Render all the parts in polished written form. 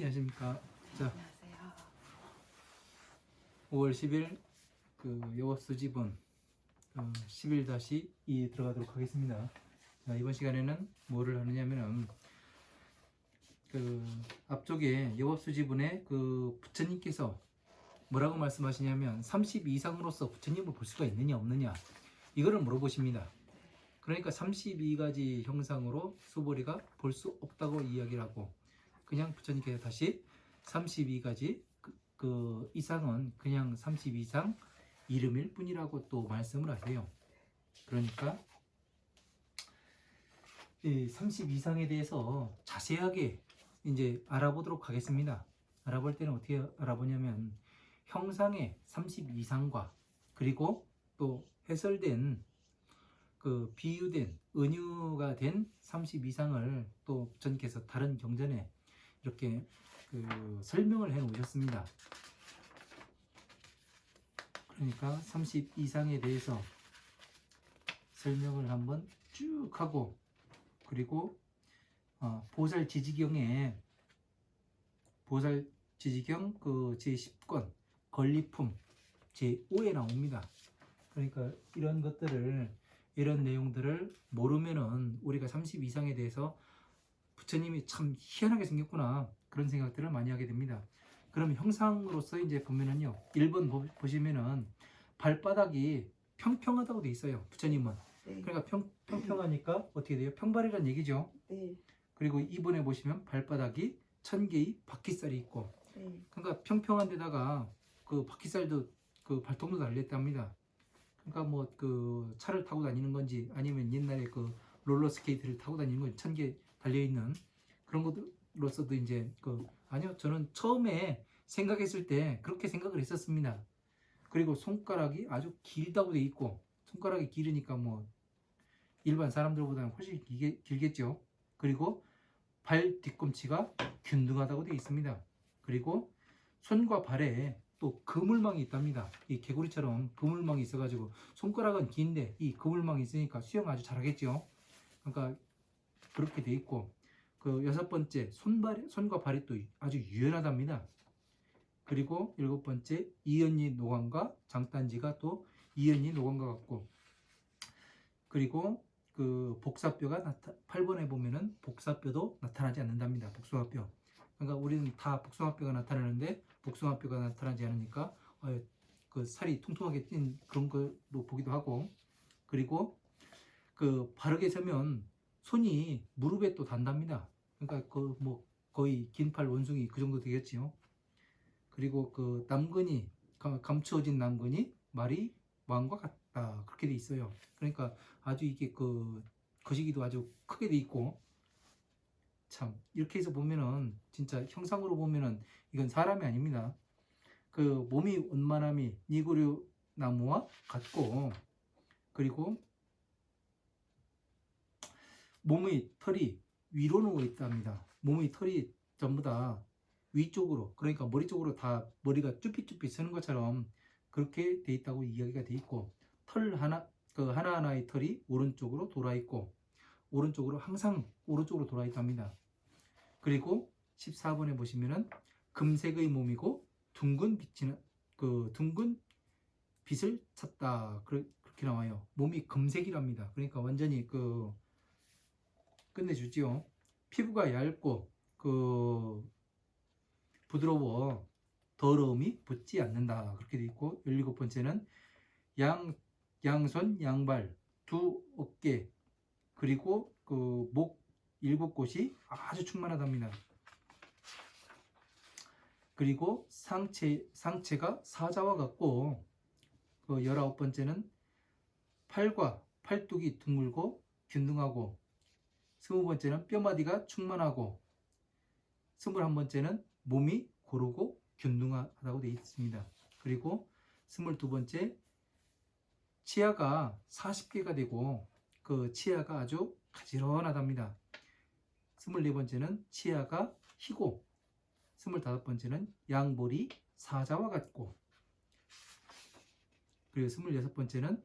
안녕하십니까. 자, 안녕하세요. 5월 10일 여법수지본 11-2 들어가도록 하겠습니다. 자, 이번 시간에는 뭐를 하느냐면은 앞쪽에 여법수지본에 부처님께서 뭐라고 말씀하시냐면 30 이상으로서 부처님을 볼 수가 있느냐 없느냐 이거를 물어보십니다. 그러니까 32가지 형상으로 수보리가 볼 수 없다고 이야기를 하고, 그냥 부처님께서 다시 32가지 그 이상은 그냥 30 이상 이름일 뿐이라고 또 말씀을 하세요. 그러니까 이 30 이상에 대해서 자세하게 이제 알아보도록 하겠습니다. 알아볼 때는 어떻게 알아보냐면 형상의 30 이상과 그리고 또 해설된 비유된 은유가 된 30 이상을 또 부처님께서 다른 경전에 이렇게 설명을 해 놓으셨습니다. 그러니까 30 이상에 대해서 설명을 한번 쭉 하고, 그리고 보살지지경에 보살지지경 제10권 건리품 제5에 나옵니다. 그러니까 이런 내용들을 모르면은 우리가 30 이상에 대해서 부처님이 참 희한하게 생겼구나 그런 생각들을 많이 하게 됩니다. 그럼 형상으로서 이제 보면은요, 1번 보시면은 발바닥이 평평하다고 돼 있어요. 부처님은. 네. 그러니까 평평하니까 어떻게 돼요? 평발이라는 얘기죠. 네. 그리고 2번에 보시면 발바닥이 1000개의 바퀴살이 있고, 네. 그러니까 평평한 데다가 바퀴살도 발통도 달렸답니다. 그러니까 뭐 차를 타고 다니는 건지 아니면 옛날에 롤러스케이트를 타고 다니는 건지 1000개 달려있는 그런 것으로서도 이제 아니요, 저는 처음에 생각했을 때 그렇게 생각을 했었습니다. 그리고 손가락이 아주 길다고 돼 있고, 손가락이 길으니까 뭐 일반 사람들보다는 훨씬 길겠죠. 그리고 발 뒤꿈치가 균등하다고 되어 있습니다. 그리고 손과 발에 또 그물망이 있답니다. 이 개구리처럼 그물망이 있어가지고 손가락은 긴데 이 그물망이 있으니까 수영 아주 잘하겠죠. 그러니까 그렇게 돼 있고, 6번째 손과 발이 또 아주 유연하답니다. 그리고 7번째 이연이 노관과 장단지가 또 이연이 노관과 같고, 그리고 복사뼈가 8번에 보면은 복사뼈도 나타나지 않는답니다. 복숭아뼈. 그러니까 우리는 다 복숭아뼈가 나타나는데 복숭아뼈가 나타나지 않으니까 살이 통통하게 찐 그런 걸로 보기도 하고, 그리고 바르게 서면 손이 무릎에 또 닿는답니다. 그러니까 뭐 거의 긴팔 원숭이 그 정도 되겠지요. 그리고 남근이 감추어진 남근이 말이 왕과 같다 그렇게 돼 있어요. 그러니까 아주 이게 거시기도 아주 크게 돼 있고, 참 이렇게 해서 보면은 진짜 형상으로 보면은 이건 사람이 아닙니다. 몸이 원만함이 니구류 나무와 같고, 그리고 몸의 털이 위로 누워 있답니다. 몸의 털이 전부 다 위쪽으로, 그러니까 머리 쪽으로 다 머리가 쭈삣쭈삣 서는 것처럼 그렇게 돼 있다고 이야기가 돼 있고, 털 하나하나의 털이 오른쪽으로 돌아 있고, 오른쪽으로 항상 오른쪽으로 돌아 있답니다. 그리고 14번에 보시면은 금색의 몸이고 둥근 빛을 찼다 그렇게 나와요. 몸이 금색이랍니다. 그러니까 완전히 끝내주지요. 피부가 얇고 부드러워 더러움이 붙지 않는다 그렇게 돼 있고, 17번째는 양손 양발 두 어깨 그리고 목 7곳이 아주 충만하답니다. 그리고 상체가 사자와 같고, 19번째는 팔과 팔뚝이 둥글고 균등하고, 20번째는 뼈마디가 충만하고, 21번째는 몸이 고르고 균등하다고 되어 있습니다. 그리고 22번째 치아가 40개가 되고 치아가 아주 가지런하답니다. 24번째는 치아가 희고, 25번째는 양볼이 사자와 같고, 그리고 26번째는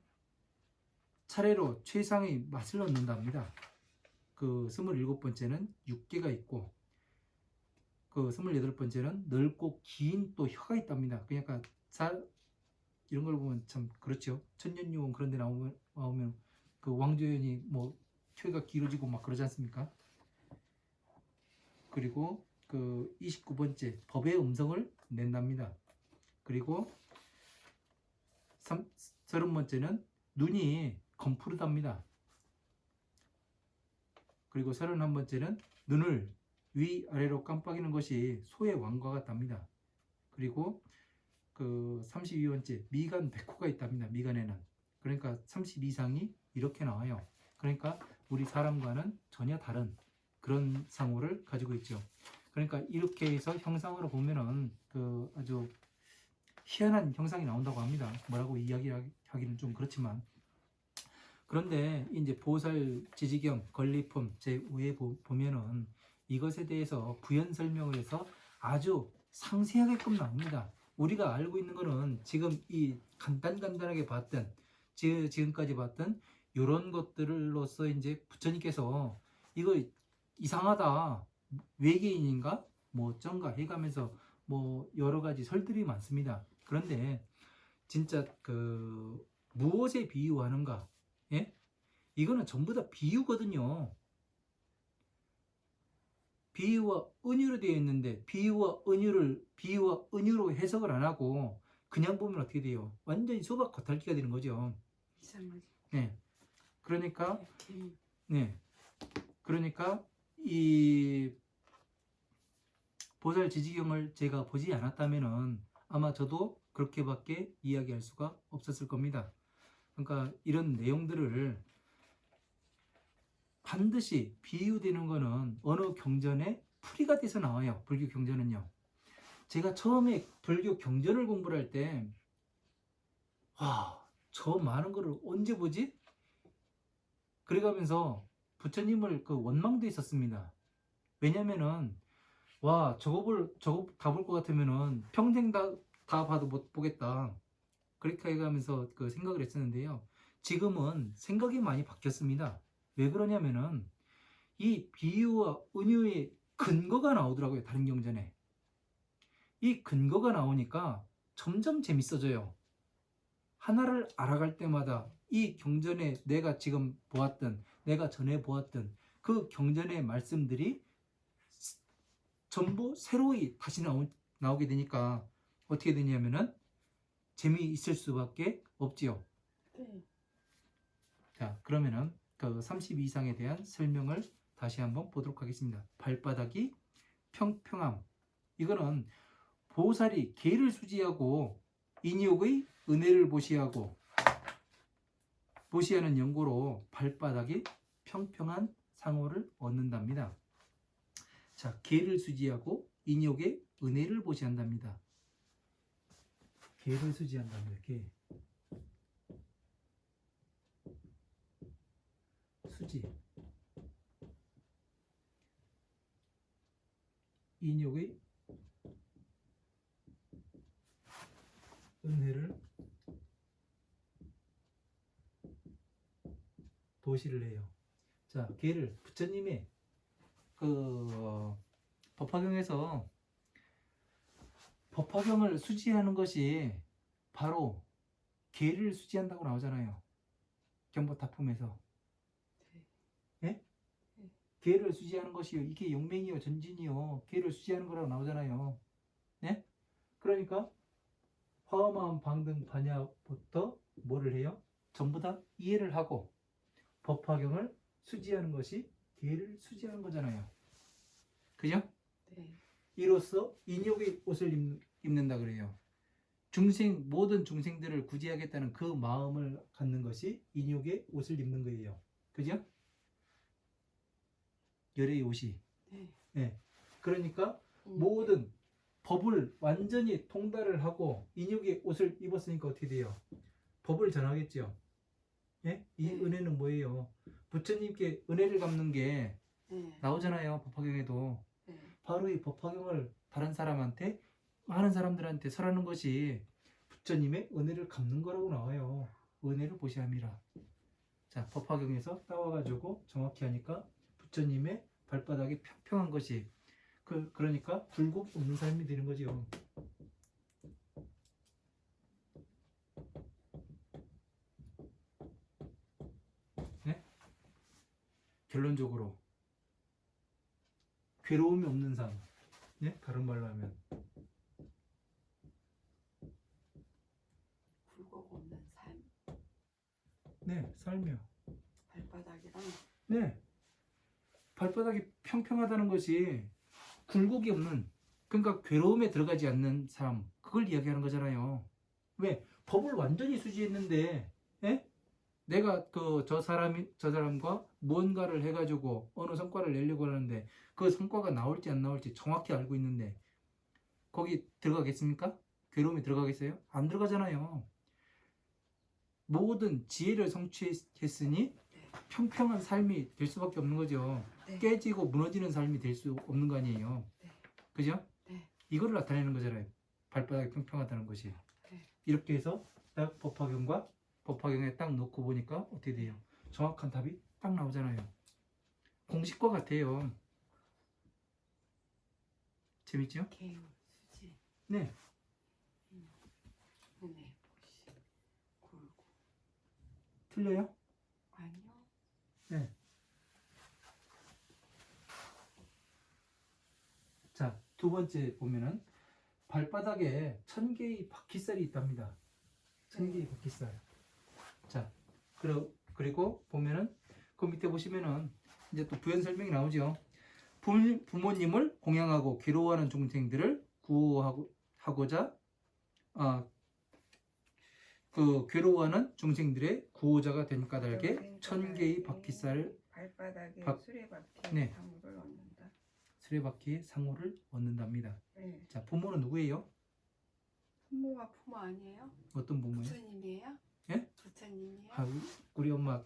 차례로 최상의 맛을 얻는답니다. 27번째는 육개가 있고, 그 28번째는 넓고 긴 또 혀가 있답니다. 그러니까 이런 걸 보면 참 그렇죠. 천년유언 그런 데 나오면 그 왕조연이 뭐 혀가 길어지고 막 그러지 않습니까? 그리고 그 29번째 법의 음성을 낸답니다. 그리고 30번째는 눈이 검푸르답니다. 그리고 31번째는 눈을 위아래로 깜빡이는 것이 소의 왕과 같답니다. 그리고 그 32번째 미간 백호가 있답니다. 미간에는. 그러니까 32상이 이렇게 나와요. 그러니까 우리 사람과는 전혀 다른 그런 상호를 가지고 있죠. 그러니까 이렇게 해서 형상으로 보면은 그 아주 희한한 형상이 나온다고 합니다. 뭐라고 이야기하기는 좀 그렇지만. 그런데 이제 보살 지지경 건리품 제5에 보면은 이것에 대해서 부연 설명을 해서 아주 상세하게끔 나옵니다. 우리가 알고 있는 거는 지금 이 간단하게 봤던 지금까지 봤던 이런 것들로서 이제 부처님께서 이거 이상하다, 외계인인가 뭐 어쩐가 해가면서 뭐 여러 가지 설들이 많습니다. 그런데 진짜 그 무엇에 비유하는가, 예? 이거는 전부 다 비유거든요. 비유와 은유로 되어 있는데 비유와 은유로 해석을 안 하고 그냥 보면 어떻게 돼요? 완전히 수박 겉핥기가 되는 거죠. 이상하게. 네. 그러니까 이렇게. 네. 그러니까 이 보살 지지경을 제가 보지 않았다면은 아마 저도 그렇게밖에 이야기할 수가 없었을 겁니다. 그러니까 이런 내용들을 반드시 비유되는 거는 어느 경전에 풀이가 돼서 나와요. 불교 경전은요. 제가 처음에 불교 경전을 공부를 할 때, 와, 저 많은 거를 언제 보지? 그래가면서 부처님을 그 원망도 했었습니다. 왜냐면은, 와, 저거 다 볼 것 같으면은 평생 다 봐도 못 보겠다. 그렇게 해가면서 그 생각을 했었는데요. 지금은 생각이 많이 바뀌었습니다. 왜 그러냐면은, 이 비유와 은유의 근거가 나오더라고요. 다른 경전에. 이 근거가 나오니까 점점 재밌어져요. 하나를 알아갈 때마다 이 경전에 내가 지금 보았던, 내가 전에 보았던 그 경전의 말씀들이 전부 새로이 다시 나오게 되니까 어떻게 되냐면은 재미있을 수밖에 없지요. 네. 자, 그러면은 그 32상에 대한 설명을 다시 한번 보도록 하겠습니다. 발바닥이 평평함. 이거는 보살이 계를 수지하고 인욕의 은혜를 보시하는 연고로 발바닥이 평평한 상호를 얻는답니다. 자, 계를 수지하고 인욕의 은혜를 보시한답니다. 계를 수지한답니다. 계. 수지. 인욕의 은혜를 보시를 해요. 자, 계를 부처님의 그 법화경에서 법화경을 수지하는 것이 바로 계를 수지한다고 나오잖아요. 경보타품에서. 예? 계를 수지하는 것이요. 이게 용맹이요, 전진이요. 계를 수지하는 거라고 나오잖아요. 예? 그러니까 화엄한 방등 반야부터 뭐를 해요? 전부 다 이해를 하고 법화경을 수지하는 것이 계를 수지하는 거잖아요. 그죠? 네. 이로써 인욕의 옷을 입는다 그래요. 모든 중생들을 구제하겠다는 그 마음을 갖는 것이 인욕의 옷을 입는 거예요. 그죠? 열의 옷이. 네. 네. 그러니까 모든 법을 완전히 통달을 하고 인욕의 옷을 입었으니까 어떻게 돼요? 법을 전하겠죠. 예? 이 은혜는 뭐예요? 부처님께 은혜를 갚는 게 나오잖아요. 법화경에도. 바로 이 법화경을 다른 사람한테, 많은 사람들한테 설하는 것이 부처님의 은혜를 갚는 거라고 나와요. 은혜를 보시함이라. 자, 법화경에서 따와가지고 정확히 하니까 부처님의 발바닥이 평평한 것이, 그러니까 굴곡 없는 삶이 되는 거죠. 네? 결론적으로 괴로움이 없는 삶. 네? 다른 말로 하면 굴곡 없는 삶. 네, 삶이요. 발바닥이랑. 네. 발바닥이 평평하다는 것이 굴곡이 없는, 그러니까 괴로움에 들어가지 않는 삶, 그걸 이야기하는 거잖아요. 왜? 법을 완전히 수지했는데, 예? 내가 저 사람과 무언가를 해가지고 어느 성과를 내려고 하는데 그 성과가 나올지 안 나올지 정확히 알고 있는데 거기 들어가겠습니까? 괴로움이 들어가겠어요? 안 들어가잖아요. 모든 지혜를 성취했으니 네. 평평한 삶이 될 수밖에 없는 거죠. 네. 깨지고 무너지는 삶이 될 수 없는 거 아니에요. 네. 그죠? 네. 이거를 나타내는 거잖아요. 발바닥이 평평하다는 것이. 네. 이렇게 해서 딱 법화경과 법화경에 딱 놓고 보니까 어떻게 돼요? 정확한 답이 딱 나오잖아요. 공식과 같아요. 재밌죠? 개울, 수지, 네. 은혜, 복시, 굴곡. 틀려요? 아니요. 네. 자, 두 번째 보면은 발바닥에 1000개의 바퀴살이 있답니다. 1000개의 바퀴살. 자, 그리고 보면은 그 밑에 보시면은 이제 또 부연 설명이 나오죠. 부모님을 공양하고 괴로워하는 중생들을 구호하고자 그 괴로워하는 중생들의 구호자가 된 까닭에 1000개의 바퀴살 발바닥에 수레바퀴 네. 상호를 얻는다. 수레바퀴의 상호를 얻는답니다. 네. 자, 부모는 누구예요? 부모가 부모 아니에요? 어떤 부모예요? 부처님이에요? 예? 부처님이에요? 우리 엄마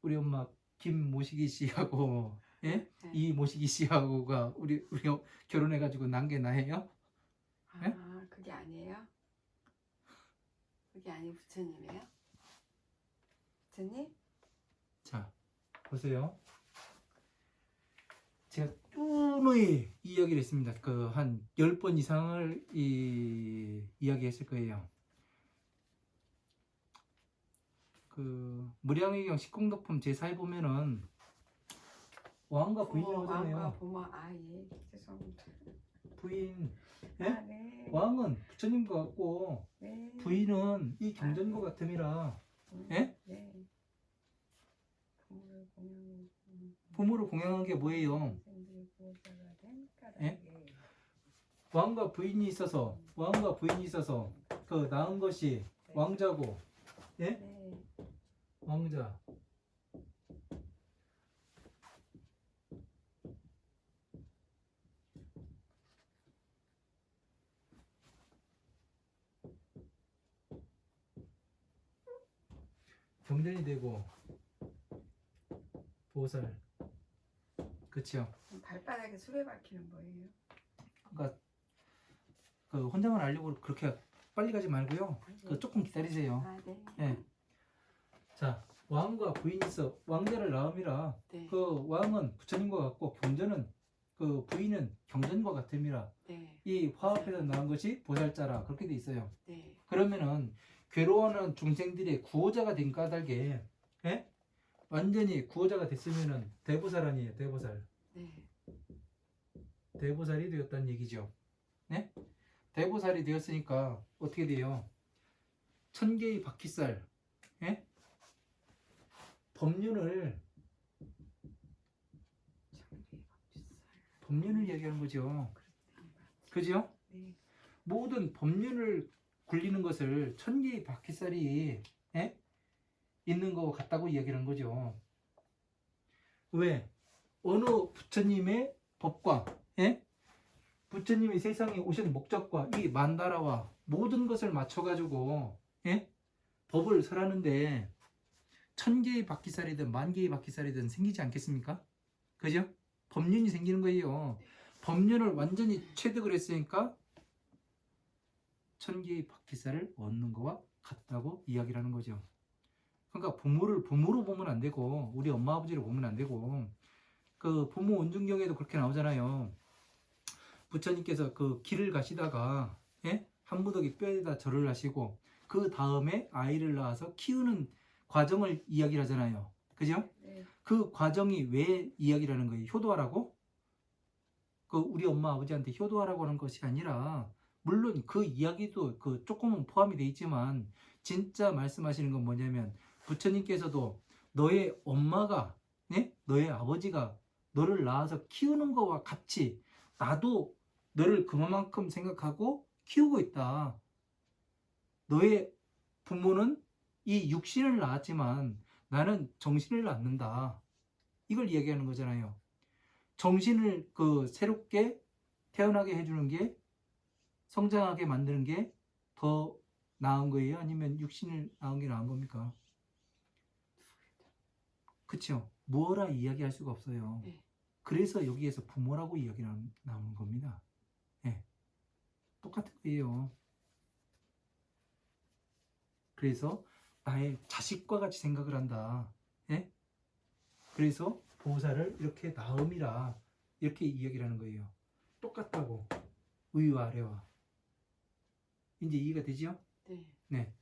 우리 엄마 김모시기 씨하고 예? 네. 이모시기 씨하고가 우리 결혼해가지고 난 게 나예요? 예? 아, 그게 아니에요? 그게 아니 부처님이에요? 부처님? 자, 보세요. 제가 쭈누이 이야기를 했습니다. 한 10번 이상을 이야기했을 거예요. 무량의경 식공덕품 제4에 보면은 왕과 부인이 나오잖아요. 왕과 부모, 예, 죄송합니다. 부인, 예? 네. 왕은 부처님과 같고 네. 부인은 이 경전과 같음이라, 예? 네. 부모를 공양한 게 뭐예요? 예? 왕과 부인이 있어서 낳은 것이 왕자고, 예? 네. 왕자. 경전이 되고 보살. 그쵸? 발바닥에 수레바퀴는 뭐예요? 그러니까 혼자만 알려고 그렇게 빨리 가지 말고요. 조금 기다리세요. 네. 예. 자, 왕과 부인이 있어 왕자를 낳음이라 네. 왕은 부처님과 같고 경전은 부인은 경전과 같음이라 네. 이 화합해서 낳은 것이 보살자라 그렇게 돼 있어요. 네. 그러면은 괴로워하는 중생들의 구호자가 된 까닭에, 예? 완전히 구호자가 됐으면은 대보살 아니에요. 대보살. 네. 대보살이 되었다는 얘기죠. 네? 대보살이 되었으니까 어떻게 돼요? 1000개의 바퀴살, 예? 법륜을 이야기하는 거죠. 그죠? 네. 모든 법륜을 굴리는 것을 1000개의 바퀴살이, 예? 있는 것 같다고 이야기하는 거죠. 왜? 어느 부처님의 법과, 예? 부처님이 세상에 오신 목적과 이 만다라와 모든 것을 맞춰가지고, 예? 법을 설하는데 1000개의 바퀴살이든 10,000개의 바퀴살이든 생기지 않겠습니까? 그죠? 법륜이 생기는 거예요. 법륜을 완전히 체득을 했으니까 1000개의 바퀴살을 얻는 거와 같다고 이야기를 하는 거죠. 그러니까 부모를 부모로 보면 안 되고 우리 엄마 아버지를 보면 안 되고 그 부모 원중경에도 그렇게 나오잖아요. 부처님께서 그 길을 가시다가 예? 한 무더기 뼈에다 절을 하시고 그 다음에 아이를 낳아서 키우는 과정을 이야기를 하잖아요. 그죠? 네. 그 과정이 왜 이야기를 하는 거예요? 효도하라고? 그 우리 엄마 아버지한테 효도하라고 하는 것이 아니라 물론 그 이야기도 그 조금은 포함이 돼 있지만 진짜 말씀하시는 건 뭐냐면 부처님께서도 너의 엄마가 예? 너의 아버지가 너를 낳아서 키우는 거와 같이 나도 너를 그만큼 생각하고 키우고 있다. 너의 부모는 이 육신을 낳았지만 나는 정신을 낳는다. 이걸 이야기하는 거잖아요. 정신을 그 새롭게 태어나게 해주는 게 성장하게 만드는 게 더 나은 거예요? 아니면 육신을 낳은 게 나은 겁니까? 그쵸? 무어라 이야기할 수가 없어요. 네. 그래서 여기에서 부모라고 이야기 나오는 겁니다. 예. 똑같은 거예요. 그래서 나의 자식과 같이 생각을 한다. 예? 그래서 보살을 이렇게 나음이라 이렇게 이야기를 하는 거예요. 똑같다고. 위와 아래와. 이제 이해가 되죠? 네. 네.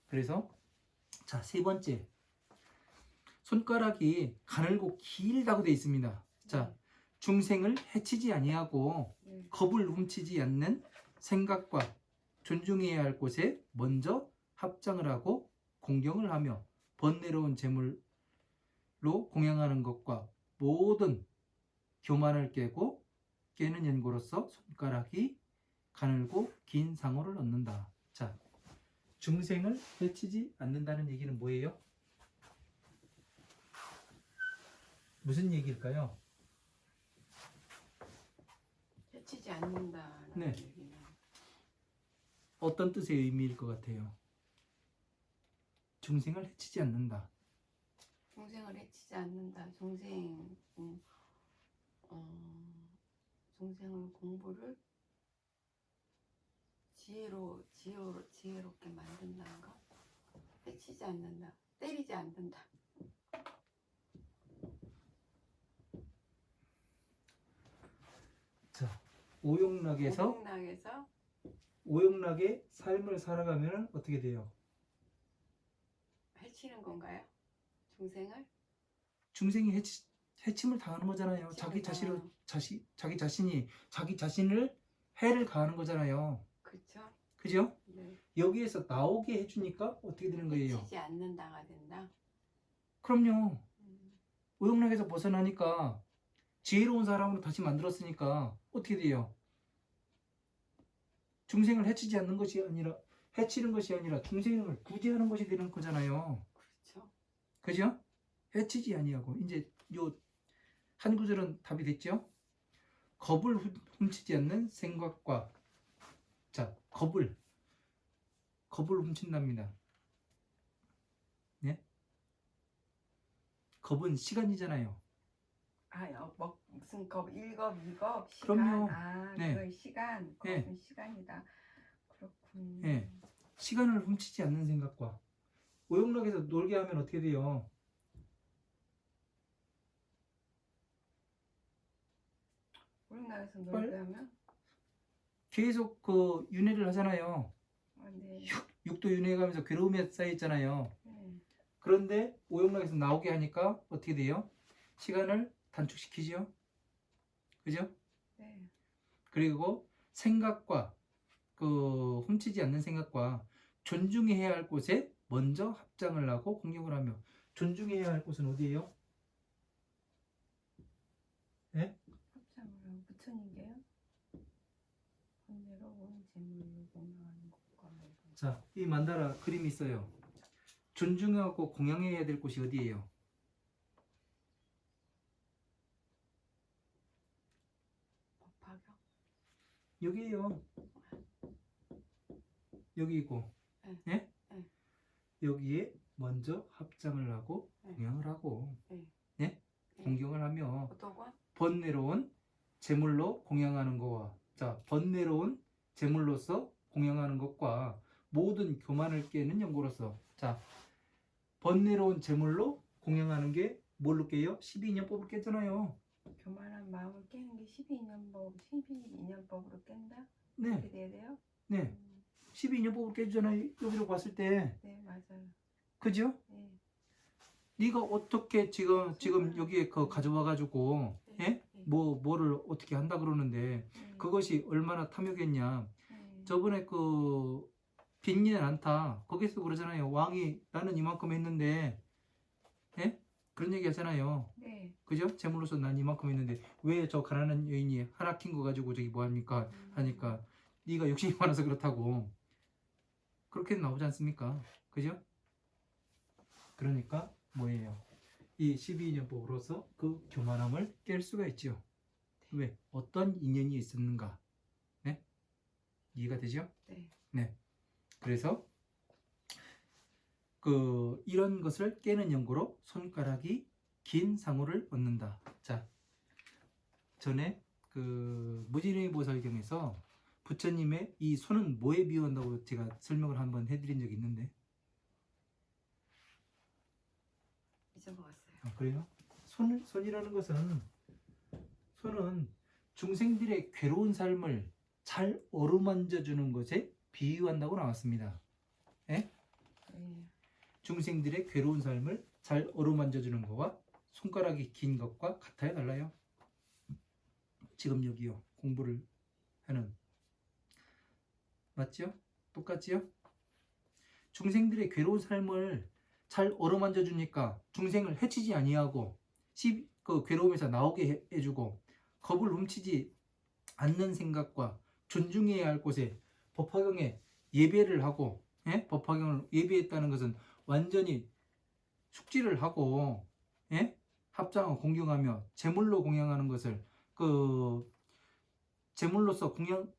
그래서 자, 세 번째. 손가락이 가늘고 길다고 되어 있습니다. 자, 중생을 해치지 아니하고 네. 겁을 훔치지 않는 생각과 존중해야 할 곳에 먼저 합장을 하고 공경을 하며 번뇌로운 재물로 공양하는 것과 모든 교만을 깨는 연고로서 손가락이 가늘고 긴 상호를 얻는다. 자, 중생을 해치지 않는다는 얘기는 뭐예요? 무슨 얘기일까요? 해치지 않는다라는 네. 얘기는 어떤 뜻의 의미일 것 같아요? 중생을 해치지 않는다. 중생을 해치지 않는다. 중생을 공부를 지혜롭게 만든다는 거. 해치지 않는다. 때리지 않는다. 자, 오용락에서 오용락의 삶을 살아가면 어떻게 돼요? 해치는 건가요? 중생을? 중생이 해침을 당하는 거잖아요. 자기 자신이 자기 자신을 해를 가하는 거잖아요. 그렇죠? 그죠? 네. 여기에서 나오게 해주니까 어떻게 되는 거예요? 해치지 않는다가 된다. 그럼요. 음, 오용락에서 벗어나니까 지혜로운 사람으로 다시 만들었으니까 어떻게 돼요? 중생을 해치지 않는 것이 아니라 해치는 것이 아니라 중생을 구제하는 것이 되는 거잖아요. 그렇죠. 그죠? 해치지 아니하고 이제 요 한 구절은 답이 됐죠? 겁을 훔치지 않는 생각과 자, 겁을 훔친답니다. 네? 겁은 시간이잖아요. 무슨 겁? 1겁, 2겁, 시간. 그럼요. 네. 그건 시간. 네. 겁은 시간이다. 그렇군. 네. 시간을 훔치지 않는 생각과 오용락에서 놀게 하면 어떻게 돼요? 우리나라에서 놀게 하면? 계속 그 윤회를 하잖아요. 네. 육도 윤회가면서 괴로움에 쌓여 있잖아요. 네. 그런데 오용락에서 나오게 하니까 어떻게 돼요? 시간을 단축시키죠. 그죠? 네. 그리고 생각과 그 훔치지 않는 생각과 존중해야 할 곳에 먼저 합장을 하고 공경을 하며 존중해야 할 곳은 어디예요? 네? 합장을 하고 부처님께요? 번뇌로운 재물로 공양하는 것과 자, 이 만다라 그림이 있어요. 존중하고 공양해야 될 곳이 어디예요? 법화경? 여기에요. 여기고, 네. 예? 네. 여기에 먼저 합장을 하고 네. 공양을 하고, 네. 예? 네. 공경을 하며 어떤 건? 번뇌로운 제물로 공양하는 것과, 자, 번뇌로운 제물로서 공양하는 것과 모든 교만을 깨는 연고로서, 자, 번뇌로운 제물로 공양하는 게 뭘로 깨요? 12인연법을 깼잖아요. 교만한 마음을 깨는 게 12인연법으로 깬다? 네, 그렇게 돼야 돼요? 네. 12인연법을 깨주잖아요. 여기로 봤을 때. 네, 맞아요. 그죠? 네. 네가 어떻게 지금 여기에 그 가져와 가지고 예? 뭐를 어떻게 한다 그러는데 그것이 얼마나 탐욕했냐. 저번에 그 빚년 안타 거기서 그러잖아요. 왕이 나는 이만큼 했는데 예? 그런 얘기 하잖아요. 네. 그죠? 재물로서 난 이만큼 했는데 왜 저 가난한 여인이 하나 킨 거 가지고 저기 뭐 합니까? 하니까 네가 욕심이 많아서 그렇다고 그렇게 나오지 않습니까? 그죠? 그러니까 뭐예요? 이 12인연법으로서 그 교만함을 깰 수가 있죠. 왜? 어떤 인연이 있었는가? 네? 이해가 되죠? 네. 네. 그래서 그 이런 것을 깨는 연고로 손가락이 긴 상호를 얻는다. 자, 전에 그 무지랭이 보살경에서 부처님의 이 손은 뭐에 비유한다고 제가 설명을 한번 해드린 적이 있는데 잊어먹었어요. 아, 그래요? 손이라는 것은 손은 중생들의 괴로운 삶을 잘 어루만져 주는 것에 비유한다고 나왔습니다. 예? 네. 중생들의 괴로운 삶을 잘 어루만져 주는 것과 손가락이 긴 것과 같아요, 달라요? 지금 여기요 공부를 하는 맞죠? 똑같지요? 중생들의 괴로운 삶을 잘 어루만져 주니까 중생을 해치지 아니하고 그 괴로움에서 나오게 해주고 겁을 훔치지 않는 생각과 존중해야 할 곳에 법화경에 예배를 하고 예? 법화경을 예배했다는 것은 완전히 숙지를 하고 예? 합장하고 공경하며 제물로 공양하는 것을 그 제물로서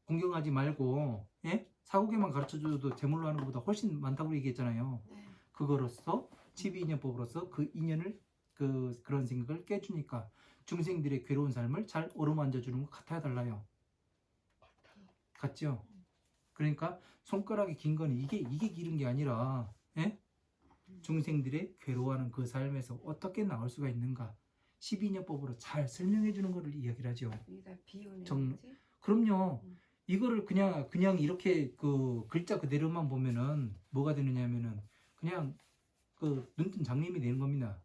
공경하지 말고 예? 사후계만 가르쳐줘도 제물로 하는 것보다 훨씬 많다고 얘기했잖아요. 네. 그거로서 12인연법으로서 그 인연을 그런 생각을 깨주니까 중생들의 괴로운 삶을 잘 어루만져 주는 것 같아야 달라요. 같죠? 그러니까 손가락이 긴 건 이게 기른 게 아니라 예? 중생들의 괴로워하는 그 삶에서 어떻게 나올 수가 있는가 12인연법으로 잘 설명해 주는 것을 이야기를 하죠. 이게 다 비유네. 정- 그치? 그럼요. 이거를 그냥 이렇게 그 글자 그대로만 보면은 뭐가 되느냐면은 그냥 그 눈뜬 장님이 되는 겁니다.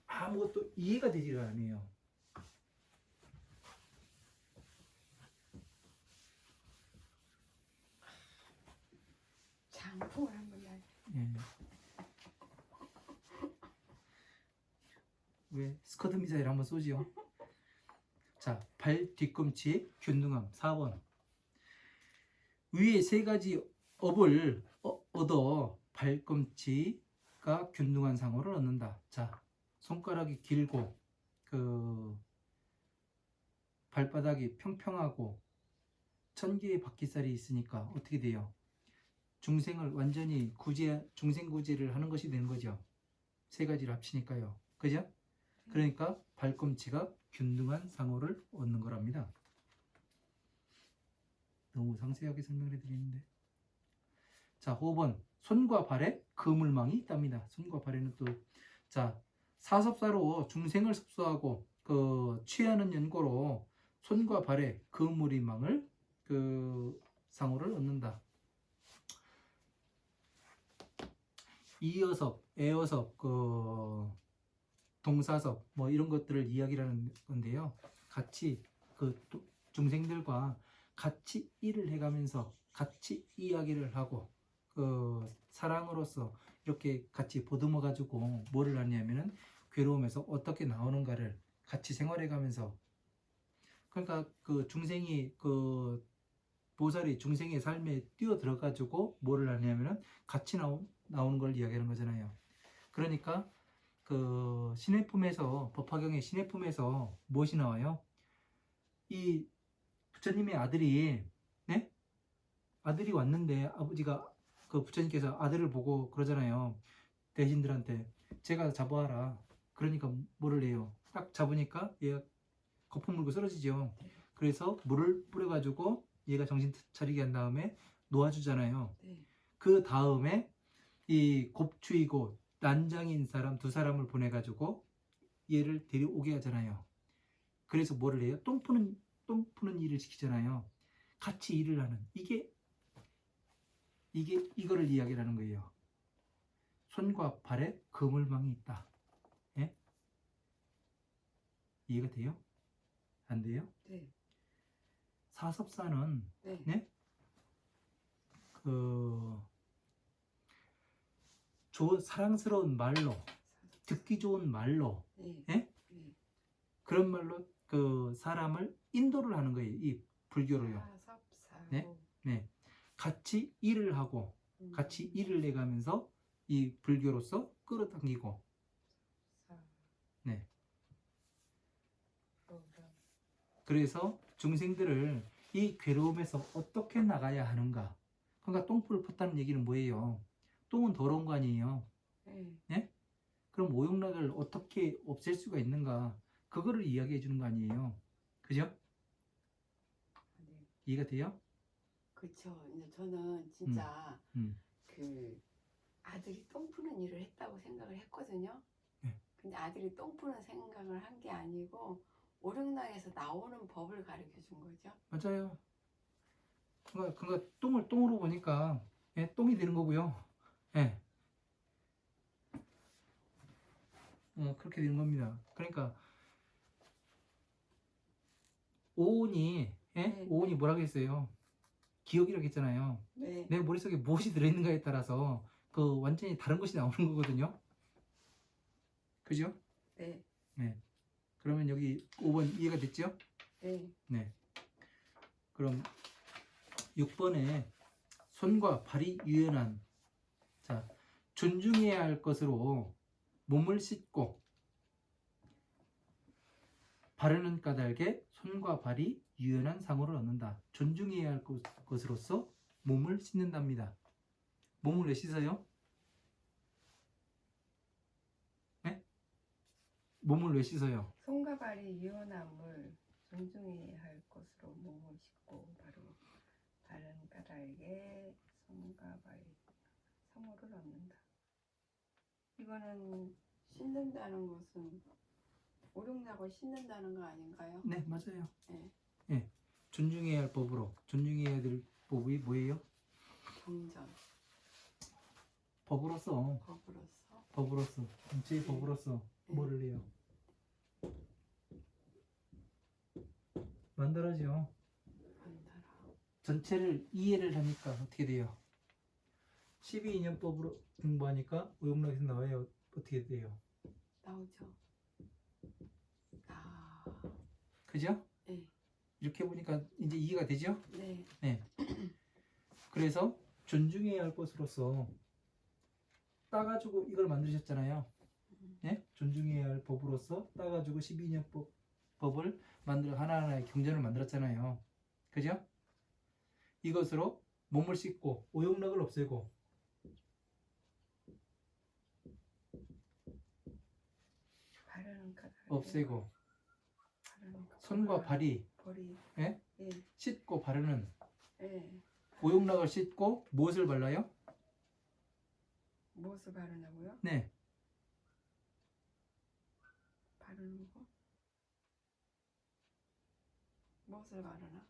아무것도 이해가 되지가 않아요. 장풍을 한번 날. 예. 왜 스커트 미사일 한번 쏘지요? 자, 발 뒤꿈치 균등함 4번. 위에 세 가지 업을 얻어 발꿈치가 균등한 상호를 얻는다. 자, 손가락이 길고 그 발바닥이 평평하고 1000개의 바퀴살이 있으니까 어떻게 돼요? 중생을 완전히 중생 구제를 하는 것이 되는 거죠. 세 가지를 합치니까요. 그죠? 그러니까 발꿈치가 균등한 상호를 얻는 거랍니다. 너무 상세하게 설명을 해드리는데. 자, 5번. 손과 발에 그물망이 있답니다. 손과 발에는 또, 자, 사섭사로 중생을 섭수하고 취하는 연고로 손과 발에 그물망을 상호를 얻는다. 이어섭, 애어섭, 동사섭 뭐 이런 것들을 이야기를 하는 건데요. 같이 중생들과 같이 일을 해가면서 같이 이야기를 하고 사랑으로서 이렇게 같이 보듬어 가지고 뭐를 하냐면은 괴로움에서 어떻게 나오는가를 같이 생활해가면서 그러니까 중생이 보살이 중생의 삶에 뛰어 들어가지고 뭐를 하냐면은 같이 나오는 걸 이야기하는 거잖아요. 그러니까 신의 품에서 법화경의 신의 품에서 무엇이 나와요? 이 부처님의 아들이 네? 아들이 왔는데 아버지가 부처님께서 아들을 보고 그러잖아요. 대신들한테 제가 잡아와라. 그러니까 뭐를 해요? 딱 잡으니까 얘가 거품 물고 쓰러지죠. 그래서 물을 뿌려가지고 얘가 정신 차리게 한 다음에 놓아주잖아요. 네. 그 다음에 이 곱추이고 난장인 사람 두 사람을 보내가지고 얘를 데려오게 하잖아요. 그래서 뭐를 해요? 똥 푸는 일을 시키잖아요. 같이 일을 하는 이게 이거를 이야기하는 거예요. 손과 발에 그물망이 있다. 예? 이해가 돼요? 안 돼요? 네. 사섭사는 네. 네? 그 사랑스러운 말로 듣기 좋은 말로 네. 예? 네. 그런 말로 그 사람을 인도를 하는 거예요. 이 불교로요. 사섭사로. 네? 네. 같이 일을 하고 같이 일을 내가면서 이 불교로서 끌어당기고 네. 그래서 중생들을 이 괴로움에서 어떻게 나가야 하는가? 그러니까 똥풀을 폈다는 얘기는 뭐예요? 똥은 더러운 거 아니에요? 네. 예? 그럼 오용락을 어떻게 없앨 수가 있는가? 그거를 이야기해 주는 거 아니에요? 그죠? 네. 이해가 돼요? 그렇죠. 이제 저는 진짜 음. 그 아들이 똥 푸는 일을 했다고 생각을 했거든요. 네. 근데 아들이 똥 푸는 생각을 한 게 아니고 오륙락에서 나오는 법을 가르쳐 준 거죠. 맞아요. 그러니까 똥을 똥으로 보니까 예, 똥이 되는 거고요. 예. 그렇게 되는 겁니다. 그러니까 오온이 예? 네, 오온이 네. 뭐라고 했어요? 기억이라고 했잖아요. 네. 내 머릿속에 무엇이 들어있는가에 따라서 그 완전히 다른 것이 나오는 거거든요. 그죠? 네. 네. 그러면 여기 5번 이해가 됐죠? 네. 네. 그럼 6번에 손과 발이 유연한 자 존중해야 할 것으로 몸을 씻고 바르는 까닭에 손과 발이 유연한 상호를 얻는다. 존중해야 할 것으로서 몸을 씻는답니다. 몸을 왜 씻어요? 네? 몸을 왜 씻어요? 손과 발이 유연함을 존중해야 할 것으로 몸을 씻고 바로 바른 까닭에 손과 발이 상호를 얻는다. 이거는 씻는다는 것은 오륙락을 씻는다는 거 아닌가요? 네, 맞아요. 네. 네. 존중해야 할 법으로 존중해야 될 법이 뭐예요? 경전. 법으로서 법으로서. 제 법으로서 네. 뭐를 해요? 만들어죠. 만들어. 전체를 이해를 하니까 어떻게 돼요? 12인연법으로 공부하니까 오용락에서 나와요. 어떻게 돼요? 나오죠. 아. 그죠? 네. 이렇게 보니까 이제 이해가 되죠? 네. 네. 그래서 존중해야 할 것으로서 따가지고 이걸 만드셨잖아요. 네? 존중해야 할 법으로서 따가지고 12인연법을 만들어 하나하나의 경전을 만들었잖아요. 그죠? 이것으로 몸을 씻고 오용락을 없애고 바르는 까닭에 없애고 바르는 까닭에 손과 발이 발이 예? 예. 씻고 바르는 예. 오용락을 씻고 무엇을 발라요? 무엇을 바르냐고요? 네. 바르는 거? 무엇을 바르나?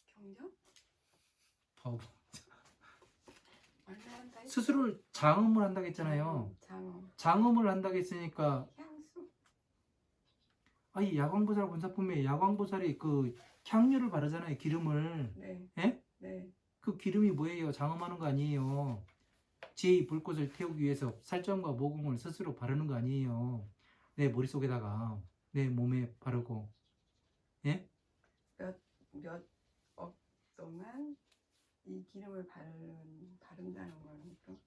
경전? 바보. 얼마한다 했죠? 스스로를 장음을 한다고 했잖아요. 장어. 장음을 한다고 했으니까 향수. 아니 야광보살 본사품에 야광보살이 그 향료를 바르잖아요. 기름을. 네. 예? 네. 그 기름이 뭐예요? 장음하는 거 아니에요. 지혜의 불꽃을 태우기 위해서 살점과 모공을 스스로 바르는 거 아니에요. 내 머릿속에다가 내 몸에 바르고 예? 몇 억 동안 이 기름을 바른다는 거는 또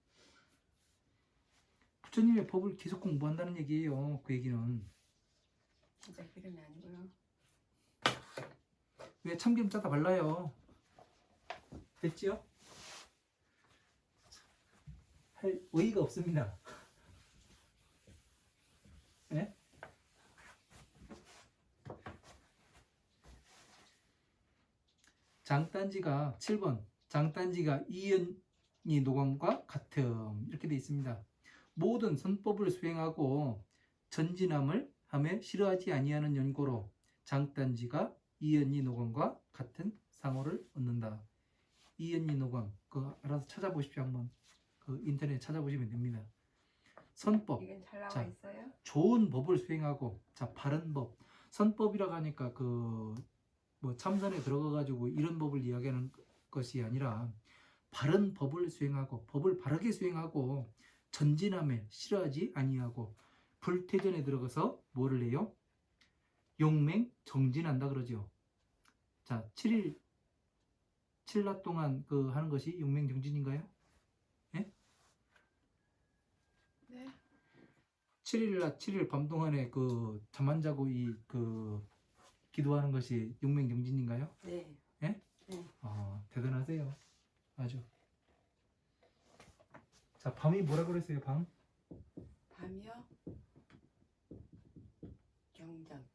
부처님의 법을 계속 공부한다는 얘기예요. 그 얘기는 진짜 기름이 아니고요. 왜 참기름 짜다 발라요? 됐지요? 할 의의가 없습니다. 예? 장단지가 7번 장단지가 이연이 노광과 같음 이렇게 돼 있습니다. 모든 선법을 수행하고 전진함을 하며 싫어하지 아니하는 연고로 장단지가 이연이 노건과 같은 상호를 얻는다. 이연이 노건 그 알아서 찾아보십시오. 한번 그 인터넷 찾아보시면 됩니다. 선법, 이건 잘 나와 자, 있어요? 좋은 법을 수행하고, 자, 바른 법. 선법이라고 하니까 그 뭐 참선에 들어가 가지고 이런 법을 이야기하는 것이 아니라 바른 법을 수행하고 법을 바르게 수행하고 전진함에 싫어하지 아니하고 불태전에 들어가서 뭐를 해요? 용맹 정진한다 그러죠. 자, 7일 7낮 동안 그 하는 것이 용맹 정진인가요? 예? 네. 7일 낮 7일 밤 동안에 그 잠 안 자고 이 그 기도하는 것이 용맹 정진인가요? 네. 예? 네. 대단하세요. 아주. 자, 밤이 뭐라 그랬어요? 밤? 밤이요? 경전.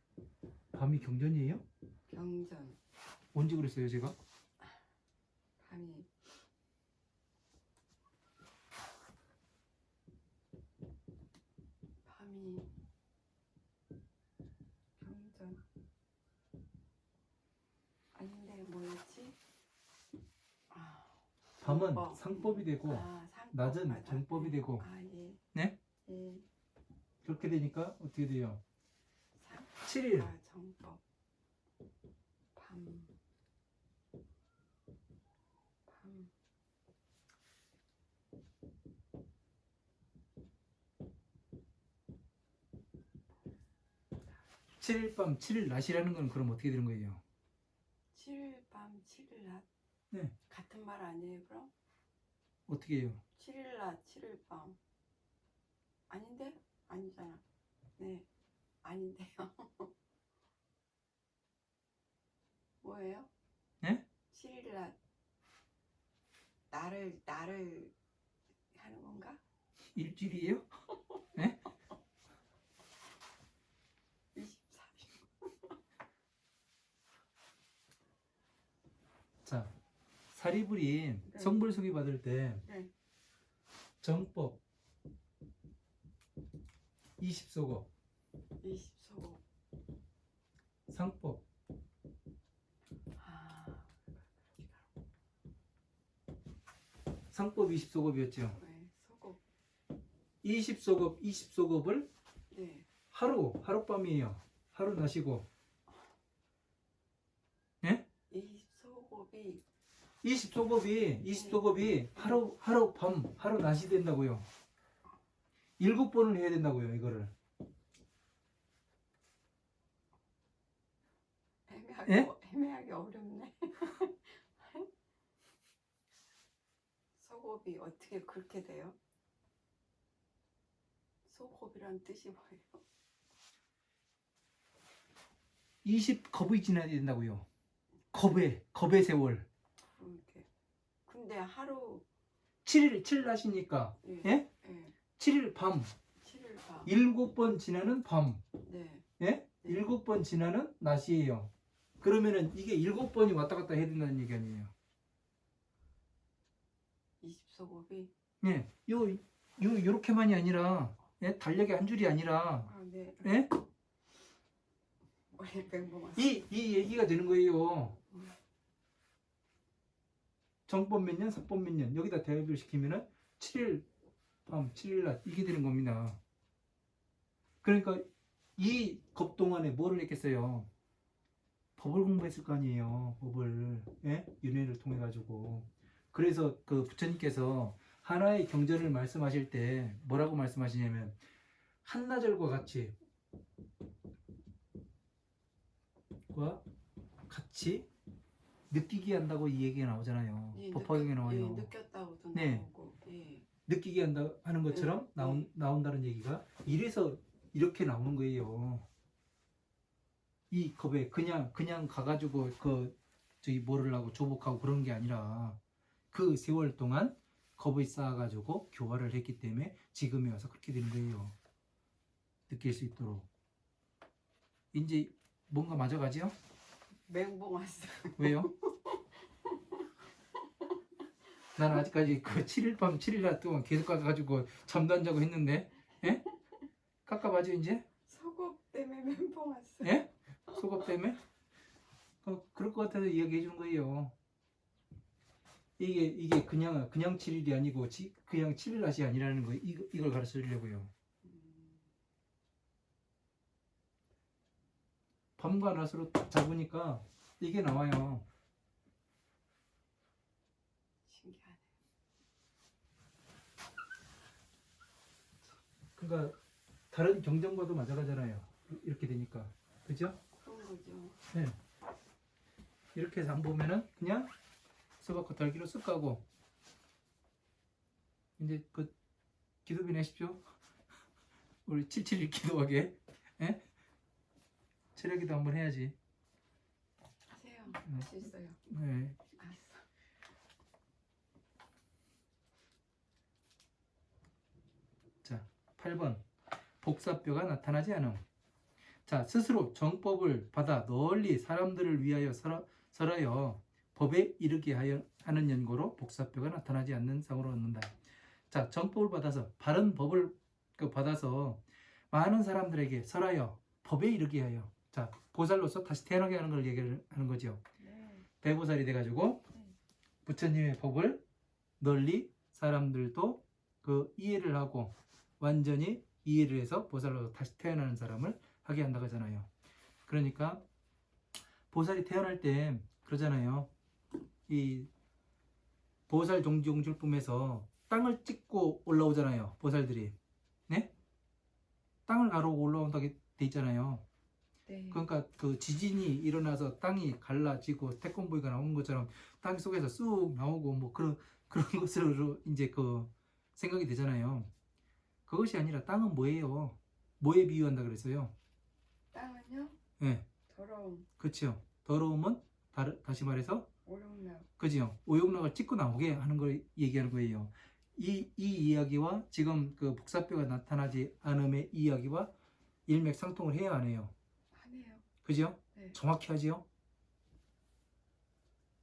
밤이 경전이에요? 경전. 언제 그랬어요, 제가? 밤이 경전. 아닌데 뭐였지? 밤은 정법. 상법이 되고 상법. 낮은 맞아. 정법이 되고 예. 네? 예. 그렇게 되니까 어떻게 돼요? 상, 7일 정법. 밤. 7일 밤 7일 낮이라는 건 그럼 어떻게 되는 거예요? 7일 밤 7일 낮. 네. 같은 말 아니에요 그럼? 어떻게 해요? 7일 낮 7일 밤. 아닌데? 아니잖아. 네. 아닌데요. 뭐예요? 네? 7일 낮 나를 하는 건가? 일주일이에요? 네? 24일. 자, 사리불이 네. 성불수기 받을 때 네. 정법 20소급 20소. 상법 상법 20소급이었죠. 네. 소급. 20소급 20소급을 네. 하룻밤이에요. 하루 나시고 예? 20소급이 20소급이 하루 밤 하루 낮이 된다고요. 7번을 해야 된다고요. 이거를 애매하게 어렵네. 소급이 어떻게 그렇게 돼요? 소급이란 뜻이 뭐예요? 20겁이 지나야 된다고요. 겁의 세월. 이렇게. 근데 하루 7일 낮이니까 예? 예? 예. 7일 밤 7일 밤. 7번 지나는 밤 네. 예? 7번 지나는 낮이에요. 그러면은 이게 7번이 왔다 갔다 해야 된다는 얘기 아니에요. 20소급이 예. 요렇게만이 아니라 예? 달력이 한 줄이 아니라 네. 예? 원래 맹봉한 이 얘기가 되는 거예요. 정법 몇 년, 사법 몇 년 여기다 대입을 시키면은 7일 밤, 7일 낮 이게 되는 겁니다. 그러니까 이 겁 동안에 뭐를 했겠어요? 법을 공부했을 거 아니에요. 법을 예? 윤회를 통해 가지고. 그래서 그 부처님께서 하나의 경전을 말씀하실 때 뭐라고 말씀하시냐면 한나절과 같이 느끼게 한다고 이 얘기가 나오잖아요. 예, 법화경에 나와요. 예, 느꼈다고도 네. 나오고. 예. 느끼게 한다 하는 것처럼 네. 나온다는 얘기가 이래서 이렇게 나오는 거예요. 이 겁에 그냥 가가지고 저기 뭐를 하고 조복하고 그런 게 아니라 그 세월 동안 겁을 쌓아가지고 교화를 했기 때문에 지금에 와서 그렇게 되는 거예요. 느낄 수 있도록. 이제 뭔가 맞아가지요? 맹봉 왔어. 왜요? 나는 아직까지 그 7일 밤 7일 낮 동안 계속 깎아가지고 잠도 안 자고 했는데, 예? 깎아봐죠 이제? 속옷 때문에 멘붕 왔어. 예? 속업 때문에? 그럴 것 같아서 이야기해 주는 거예요. 이게 그냥 7일이 아니고 그냥 7일 낮이 아니라는 거 이걸 가르쳐 주려고요. 밤과 낮으로 딱 잡으니까 이게 나와요. 신기하네. 그러니까 다른 경전과도 맞아가잖아요. 이렇게 되니까. 그죠? 그런 거죠. 네. 이렇게 해서 안 보면은 그냥 수박과 달기로 쓱 가고 이제 그 기도비 내십시오. 우리 771 기도하게. 예? 체력기도 한번 해야지. 하세요. 할 수 있어요. 네. 알았어. 자, 8번. 복사뼈가 나타나지 않음. 자, 스스로 정법을 받아 널리 사람들을 위하여 설하여 법에 이르게 하는 연고로 복사뼈가 나타나지 않는 상으로 얻는다. 자, 정법을 받아서 바른 법을 받아서 많은 사람들에게 설하여 법에 이르게 하여. 자, 보살로서 다시 태어나게 하는 걸 얘기하는 거죠. 네. 대보살이 돼가지고 부처님의 법을 널리 사람들도 그 이해를 하고 완전히 이해를 해서 보살로 다시 태어나는 사람을 하게 한다고 하잖아요. 그러니까 보살이 태어날 때 그러잖아요. 이 보살 종지용줄품에서 땅을 찍고 올라오잖아요. 보살들이. 네? 땅을 가르고 올라온다고 돼 있잖아요. 네. 그러니까 그 지진이 일어나서 땅이 갈라지고 태권브이가 나오는 것처럼 땅 속에서 쑥 나오고 뭐 그런 것으로 이제 그 생각이 되잖아요. 그것이 아니라 땅은 뭐예요? 뭐에 비유한다 그랬어요? 땅은요? 네, 더러움, 그렇죠. 더러움은 다시 말해서 오용락. 그죠? 오용락을 찍고 나오게 하는 걸 얘기하는 거예요. 이 이야기와 지금 그 복사뼈가 나타나지 않음의 이야기와 일맥상통을 해야 안 해요. 하네요. 그죠? 네. 정확히 하지요?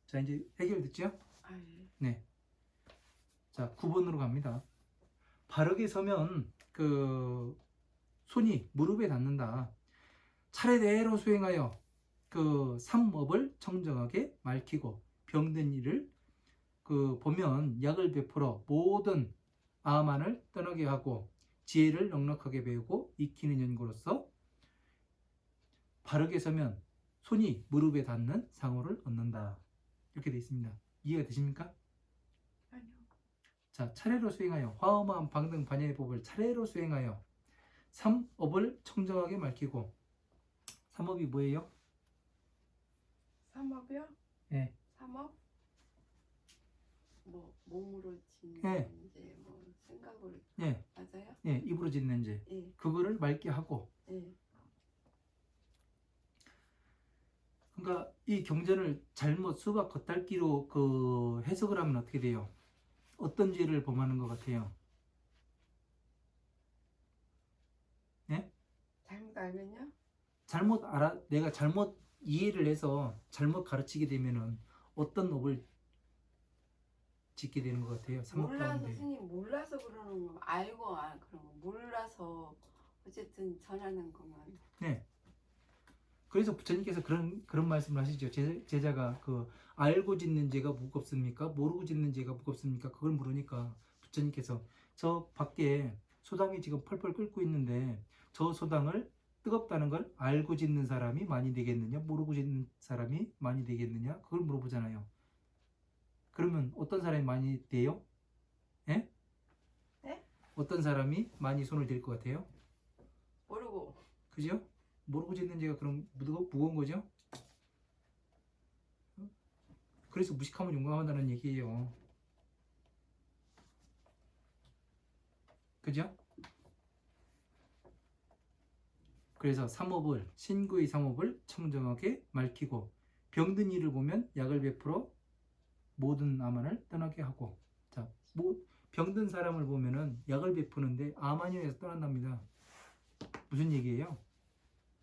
자, 이제 해결됐죠? 아, 예. 네. 자, 9번으로 갑니다. 바르게 서면 그 손이 무릎에 닿는다. 차례대로 수행하여 그 삼업을 청정하게 밝히고 병든 이를 그 보면 약을 베풀어 모든 암환을 떠나게 하고 지혜를 넉넉하게 배우고 익히는 연구로서 바르게 서면 손이 무릎에 닿는 상호를 얻는다. 이렇게 되어 있습니다. 이해가 되십니까? 아니요. 자, 차례로 수행하여 화엄한 방등 반야의 법을 차례로 수행하여 삼업을 청정하게 밝히고 삼업이 뭐예요? 삼업이요? 네. 삼업? 뭐 몸으로 짓는 네. 이제 뭐 생각으로 네. 맞아요? 네, 입으로 짓는 제 예. 그거를 맑게 하고 예. 그러니까 이 경전을 잘못 수박 겉핥기로 그 해석을 하면 어떻게 돼요? 어떤 죄를 범하는 것 같아요? 네? 잘못 알면요? 내가 잘못 이해를 해서 잘못 가르치게 되면은 어떤 업을 짓게 되는 것 같아요? 삼업 몰라서 가운데. 스님 몰라서 그러는 거 알고 그런 거 몰라서 어쨌든 전하는 거면 네. 그래서 부처님께서 그런 말씀을 하시죠. 제자가 그 알고 짓는 죄가 무겁습니까? 모르고 짓는 죄가 무겁습니까? 그걸 물으니까 부처님께서 저 밖에 소당이 지금 펄펄 끓고 있는데 저 소당을 뜨겁다는 걸 알고 짓는 사람이 많이 되겠느냐? 모르고 짓는 사람이 많이 되겠느냐? 그걸 물어보잖아요. 그러면 어떤 사람이 많이 돼요? 예? 네? 어떤 사람이 많이 손을 댈 것 같아요? 모르고 그죠? 모르고 짓는 죄가 그럼 무거운 거죠? 그래서 무식하면 용감하다는 얘기예요. 그죠? 그래서 삼업을 신구의 삼업을 청정하게 밝히고 병든 이를 보면 약을 베풀어 모든 암환을 떠나게 하고 자, 병든 사람을 보면은 약을 베푸는데 암환이에서 떠난답니다. 무슨 얘기예요?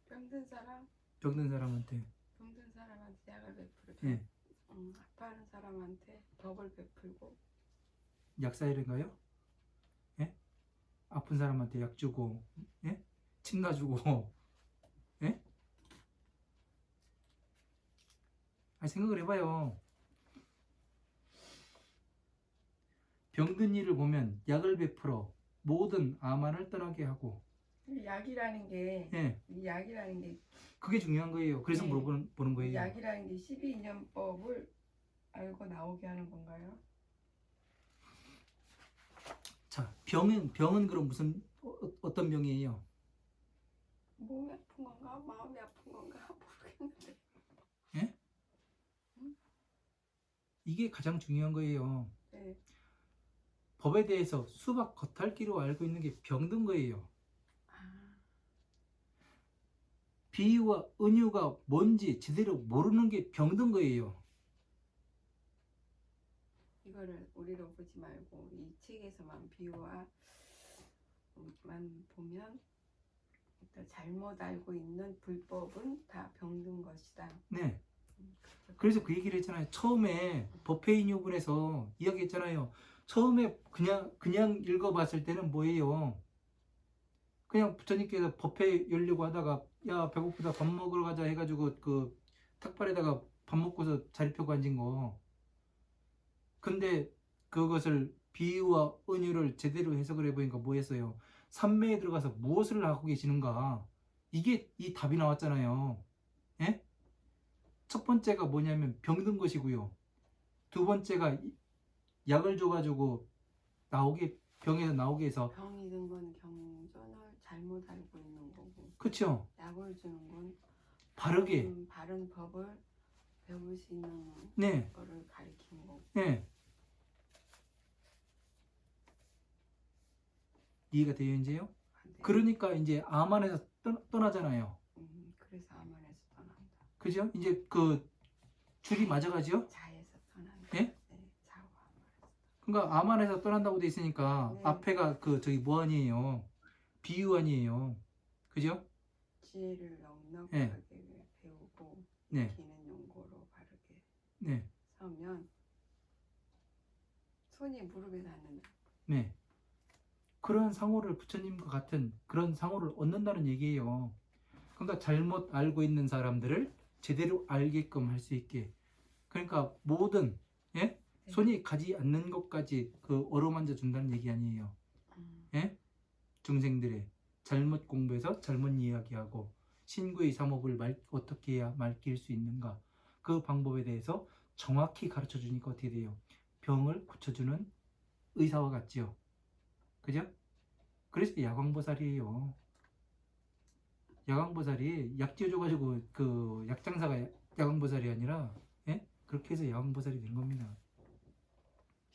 병든 사람 병든 사람한테 병든 사람한테 약을 베풀고 예. 아파하는 사람한테 법을 베풀고 약사이인가요? 예? 아픈 사람한테 약 주고, 예? 침 놔주고, 예? 아니, 생각을 해봐요. 병든 이를 보면 약을 베풀어 모든 암환을 떠나게 하고, 약이라는 게, 예, 이 약이라는 게, 그게 중요한 거예요. 그래서 네. 물어보는 이 거예요. 약이라는 게 12인연법을 알고 나오게 하는 건가요? 자, 병은 그럼 무슨 어떤 병이에요? 몸이 아픈 건가 마음이 아픈 건가 모르겠는데. 예? 이게 가장 중요한 거예요. 네. 법에 대해서 수박 겉핥기로 알고 있는 게 병든 거예요. 아, 비유와 은유가 뭔지 제대로 모르는 게 병든 거예요. 이거를 우리로 보지 말고 이 책에서만 비유와 만 보면 또 잘못 알고 있는 불법은 다 병든 것이다. 네. 그렇게 그래서 그 얘기를 했잖아요. 처음에 법회인 요분에서 이야기했잖아요. 처음에 그냥 읽어봤을 때는 뭐예요? 그냥 부처님께서 법회 열려고 하다가 야 배고프다 밥 먹으러 가자 해가지고 그 탁발에다가 밥 먹고서 자리 펴고 앉은 거. 근데 그것을 비유와 은유를 제대로 해석을 해보니까 뭐였어요? 삼매에 들어가서 무엇을 하고 계시는가? 이게 이 답이 나왔잖아요. 예? 첫 번째가 뭐냐면 병든 것이고요. 두 번째가 약을 줘가지고 병에서 나오게 해서, 병이 든 건 경전을 잘못 알고 있는 거고, 그쵸? 약을 주는 건 바르게, 바른 법을 배울 수 있는 네, 거를 가리킨 거고. 네. 이해가 돼요, 이제요? 네. 그러니까 이제 암안에서 떠나잖아요. 그래서 암안에서 떠난다. 그죠? 이제 그 줄이 맞아가죠? 자에서 떠난다. 예? 네, 자와 암안에서. 그러니까 암안에서 떠난다고 돼 있으니까 네. 앞에가 그 저기 뭐 아니에요? 비유 아니에요. 그죠? 지혜를 넉넉하게 배우고 네. 익히는 용고로 바르게 네. 서면 손이 무릎에 닿는다. 네. 그런 상호를 부처님과 같은 그런 상호를 얻는다는 얘기예요. 그러니까 잘못 알고 있는 사람들을 제대로 알게끔 할 수 있게. 그러니까 모든 예? 손이 가지 않는 것까지 그 어루만져 준다는 얘기 아니에요. 예? 중생들의 잘못 공부해서 잘못 이야기하고 신구의 삼업을 어떻게 해야 맑힐 수 있는가, 그 방법에 대해서 정확히 가르쳐 주니까 어떻게 돼요? 병을 고쳐주는 의사와 같지요. 그죠? 그래서 야광보살이에요. 야광보살이 약 지어줘가지고 그 약장사가 야광보살이 아니라, 예? 그렇게 해서 야광보살이 된 겁니다.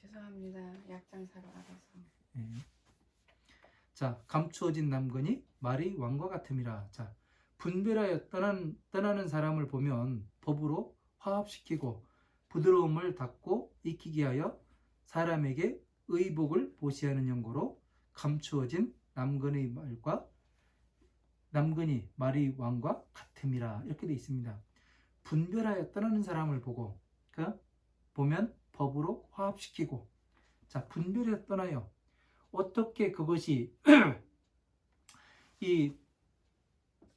죄송합니다. 약장사로 알아서. 예. 자, 감추어진 남건이 말이 왕과 같음이라. 자, 분별하여 떠나는 사람을 보면 법으로 화합시키고 부드러움을 닫고 익히게 하여 사람에게 의복을 보시하는 연고로 감추어진 남건이 말이 왕과 같음이라. 이렇게 되어 있습니다. 분별하여 떠나는 사람을 보면 법으로 화합시키고, 자, 분별하여 떠나요. 어떻게 그것이 이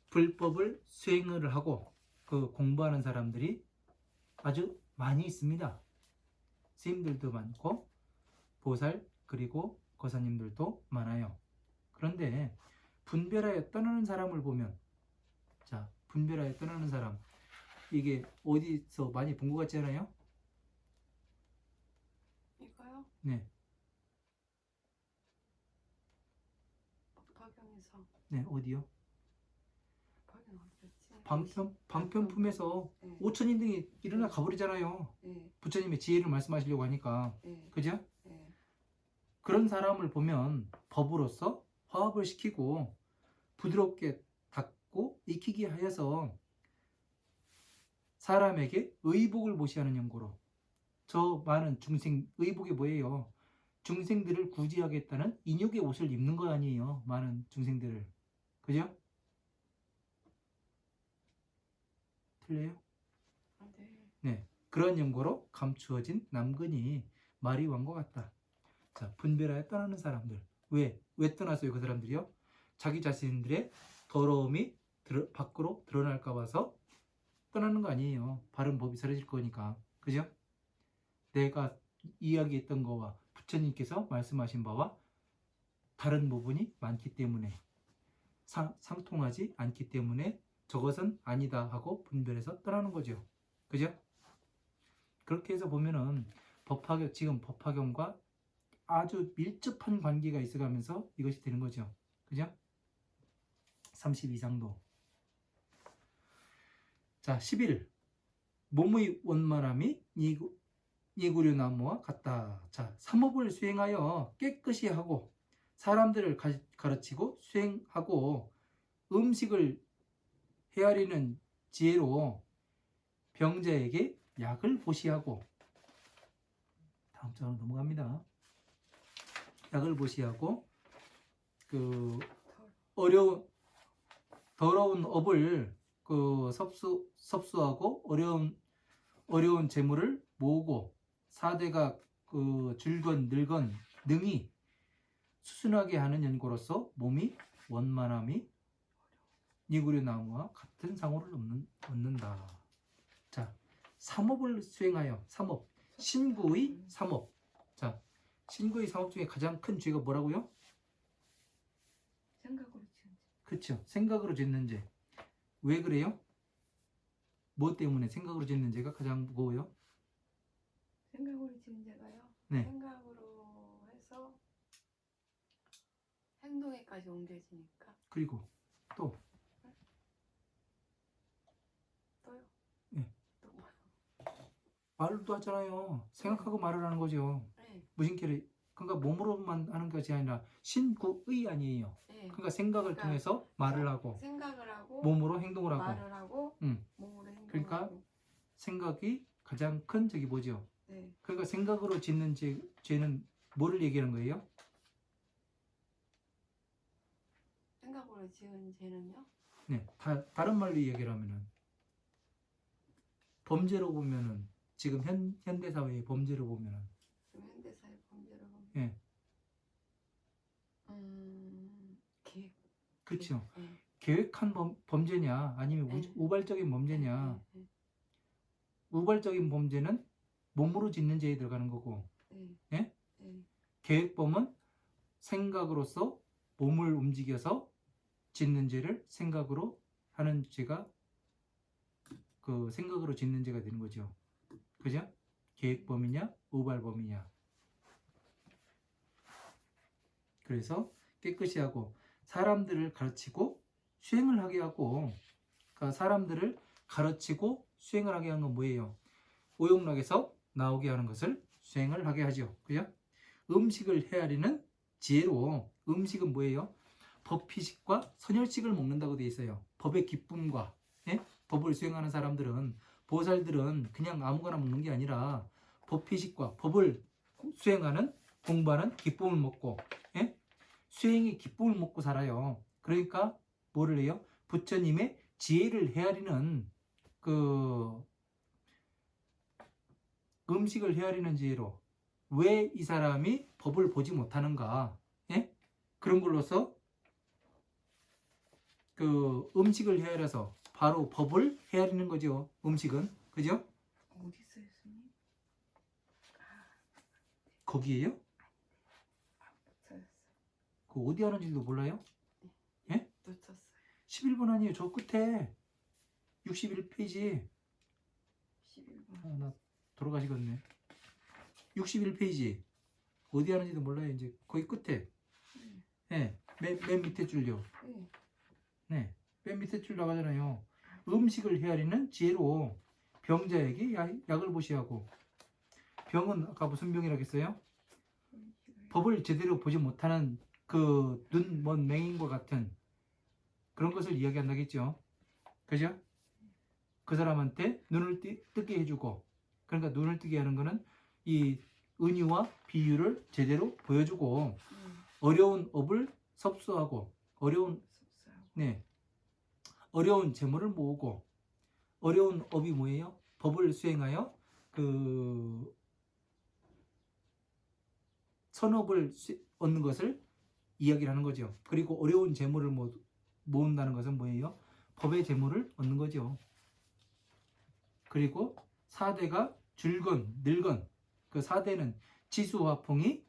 불법을 수행을 하고 그 공부하는 사람들이 아주 많이 있습니다. 스님들도 많고 보살 그리고 거사님들도 많아요. 그런데 분별하여 떠나는 사람을 보면, 자, 분별하여 떠나는 사람, 이게 어디서 많이 본 것 같지 않아요? 이거요? 네, 법화경에서. 네, 어디요? 법화경 어디였지? 방편품에서 네. 5천인 등이 일어나 가버리잖아요. 네. 부처님의 지혜를 말씀하시려고 하니까. 네. 그죠? 네. 그런 사람을 보면 법으로서 화합을 시키고 부드럽게 닦고 익히게 하여서 사람에게 의복을 보시하는 연고로. 저 많은 중생, 의복이 뭐예요? 중생들을 구제하겠다는 인욕의 옷을 입는 거 아니에요. 많은 중생들을. 그죠? 틀려요? 네. 네. 그런 연고로 감추어진 남근이 말이 왕과 같다. 자, 분별하여 떠나는 사람들. 왜 떠났어요? 그 사람들이요? 자기 자신들의 더러움이 밖으로 드러날까 봐서 떠나는 거 아니에요. 바른 법이 사라질 거니까. 그죠? 내가 이야기했던 거와 부처님께서 말씀하신 바와 다른 부분이 많기 때문에 상통하지 않기 때문에 저것은 아니다 하고 분별해서 떠나는 거죠. 그죠? 그렇게 해서 보면은 지금 법화경과 아주 밀접한 관계가 있어가면서 이것이 되는 거죠. 그죠? 32상도. 자, 11. 몸의 원만함이 니구류나무와 같다. 자, 삼업을 수행하여 깨끗이 하고 사람들을 가르치고 수행하고 음식을 헤아리는 지혜로 병자에게 약을 보시하고, 다음 장으로 넘어갑니다. 약을 보시하고 그 더러운 업을 섭수하고 어려운 재물을 모으고 사대가 줄건 늙건 능히 수순하게 하는 연고로서 몸이 원만함이 니구류 나무와 같은 상호를 얻는다. 자, 삼업을 수행하여 삼업, 신구의 삼업. 자, 신구의 삼업 중에 가장 큰 죄가 뭐라고요? 생각으로 지은 죄. 그렇죠. 생각으로 짓는 죄. 왜 그래요? 뭐 때문에 생각으로 짓는 죄가 가장 무거워요? 생각으로 지은 죄가요? 네. 생각으로 해서 행동에까지 옮겨지니까. 그리고 또 또요? 네. 또 뭐요? 말도 하잖아요. 생각하고 말을 하는 거죠. 네. 무심결에. 그러니까 몸으로만 하는 것이 아니라 신구의 아니에요. 네. 그러니까 생각을 그러니까 통해서 말을 하고 생각을 하고 몸으로 행동을 하고. 말을 하고 음. 몸으로 행동을 그러니까 하고. 생각이 가장 큰 적이 뭐죠? 네. 그러니까 생각으로 짓는 죄는 뭐를 얘기하는 거예요? 생각으로 지은 죄는요? 네, 다른 말로 얘기를 하면은 범죄로 보면은 지금 현대 사회의 범죄로 보면은 지금 현대사회 범죄로 보면 예, 계획. 그렇죠. 네. 계획한 범죄냐 아니면 네. 우발적인 범죄냐? 네. 네. 우발적인 범죄는 몸으로 짓는 죄에 들어가는 거고, 네. 예? 네. 계획범은 생각으로서 몸을 움직여서 짓는 죄를 생각으로 하는 죄가 그 생각으로 짓는 죄가 되는 거죠. 그죠? 계획범이냐 우발범이냐. 그래서 깨끗이 하고 사람들을 가르치고 수행을 하게 하고, 그러니까 사람들을 가르치고 수행을 하게 하는 건 뭐예요? 오용락에서 나오게 하는 것을 수행을 하게 하죠. 그죠? 음식을 헤아리는 지혜로. 음식은 뭐예요? 법희식과 선혈식을 먹는다고 되어 있어요. 법의 기쁨과, 예? 법을 수행하는 사람들은, 보살들은 그냥 아무거나 먹는 게 아니라 법희식과 법을 수행하는, 공부하는 기쁨을 먹고, 예? 수행의 기쁨을 먹고 살아요. 그러니까 뭐를 해요? 부처님의 지혜를 헤아리는 음식을 헤아리는 지혜로. 왜 이 사람이 법을 보지 못하는가? 예? 그런 걸로서 음식을 헤아려서 바로 법을 헤아리는 거죠. 음식은. 그죠? 어디 있어요, 스님? 거기에요? 찾았어. 그 어디 하는지도 몰라요? 예? 놓쳤어요. 11번 아니에요. 저 끝에 61페이지. 11번. 나 돌아가시겠네. 61페이지. 어디 하는지도 몰라요. 이제 거기 끝에. 네, 맨 밑에 줄요. 네. 네, 맨 밑에 줄 나가잖아요. 음식을 헤아리는 지혜로 병자에게 약을 보시하고. 병은 아까 무슨 병이라고 했어요? 법을 제대로 보지 못하는 그 눈 먼 맹인과 같은 그런 것을 이야기한다겠죠. 그죠? 그 사람한테 눈을 뜨게 해주고, 그러니까 눈을 뜨게 하는 거는 이 은유와 비유를 제대로 보여주고, 어려운 업을 섭수하고, 어려운 재물을 모으고. 어려운 업이 뭐예요? 법을 수행하여 선업을 얻는 것을 이야기를 하는 거죠. 그리고 어려운 재물을 모은다는 것은 뭐예요? 법의 재물을 얻는 거죠. 그리고 4대가 줄건, 늘건. 그 4대는 지수화풍이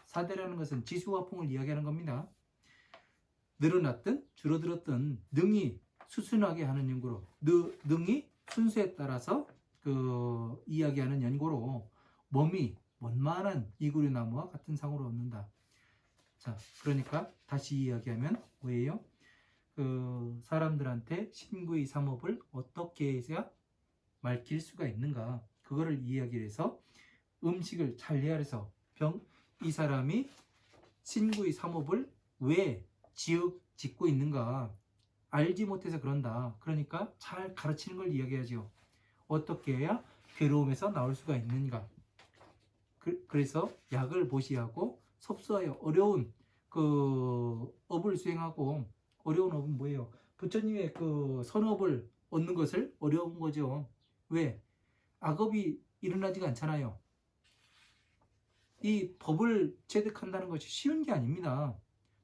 4대라는 것은 지수화풍을 이야기하는 겁니다. 늘어났든 줄어들었든 능이 수순하게 하는 연고로 능이 순수에 따라서 그 이야기하는 연고로 몸이 원만한 이구류나무와 같은 상으로 얻는다. 자, 그러니까 다시 이야기하면 뭐예요? 그 사람들한테 신구의 삼업을 어떻게 해야 밝힐 수가 있는가? 그거를 이야기를 해서 음식을 잘 헤아려서 이 사람이 신구의 삼업을 왜 짓고 있는가 알지 못해서 그런다. 그러니까 잘 가르치는 걸 이야기하죠. 어떻게 해야 괴로움에서 나올 수가 있는가. 그래서 약을 보시하고 섭수하여 어려운 그 업을 수행하고 어려운 업은 뭐예요? 부처님의 그 선업을 얻는 것을 어려운 거죠. 왜? 악업이 일어나지가 않잖아요. 이 법을 체득한다는 것이 쉬운 게 아닙니다.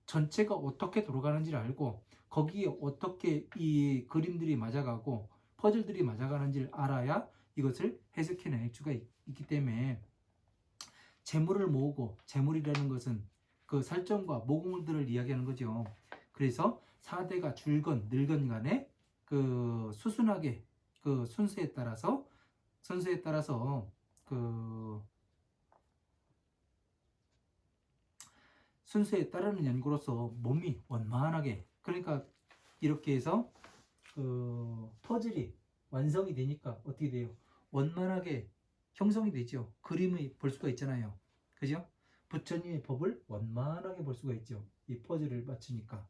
전체가 어떻게 돌아가는지를 알고 거기에 어떻게 이 그림들이 맞아가고 퍼즐들이 맞아가는지를 알아야 이것을 해석해낼 수가 있기 때문에 재물을 모으고 재물이라는 것은 그 살점과 모공들을 이야기하는 거죠. 그래서 4대가 줄건 늘건 간에 그 수순하게 그 순서에 따라서 그 순서에 따르는 연구로서 몸이 원만하게 그러니까 이렇게 해서 그 퍼즐이 완성이 되니까 어떻게 돼요? 원만하게 형성이 되죠. 그림을 볼 수가 있잖아요. 그죠? 부처님의 법을 원만하게 볼 수가 있죠. 이 퍼즐을 맞추니까.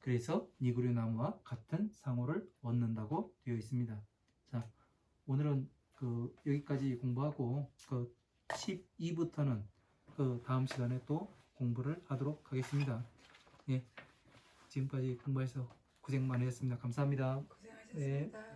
그래서 니구류나무와 같은 상호를 얻는다고 되어 있습니다. 자, 오늘은 그 여기까지 공부하고 그 12부터는 그 다음 시간에 또 공부를 하도록 하겠습니다. 예, 지금까지 공부해서 고생 많으셨습니다. 감사합니다. 고생하셨습니다. 네.